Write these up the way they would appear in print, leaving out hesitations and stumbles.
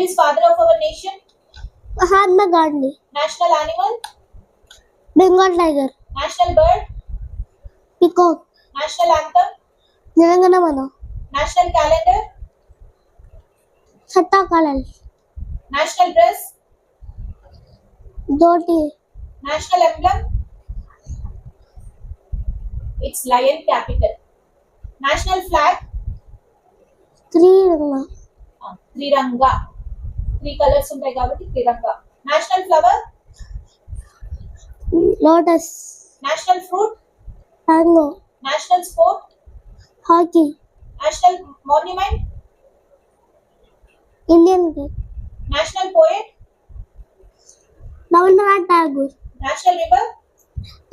is father of our nation? Mahatma Gandhi. National animal? Bengal tiger. National bird? Peacock. National anthem? Telangana Mana. National calendar? Satta Kalal. National dress? Dhoti. National emblem? It's lion capital. National flag? Triranga. Triranga. 3 colors ఉంటాయి కాబట్టి త్రిరంగా. National flower? Lotus. National fruit? Mango. National sport? Hockey. National monument? Indian Gate. National poet? Rabindranath Tagore. National river?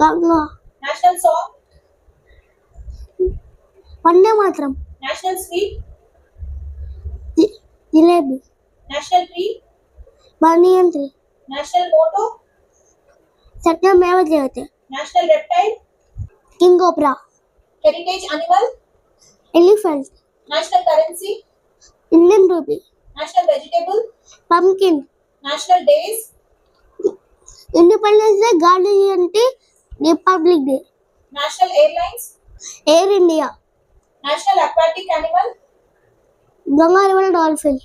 Ganga. National song? Vande Mataram. National sweet? Jalebi. National tree? Banyan tree. National motto? Satyameva Jayate. National reptile? King Cobra. Heritage animal? Elephant. National currency? Indian rupee. National vegetable? Pumpkin. National days? Independence Day, Gandhi, Republic Day. National airlines? Air India. National aquatic animal? Ganga River Dolphin.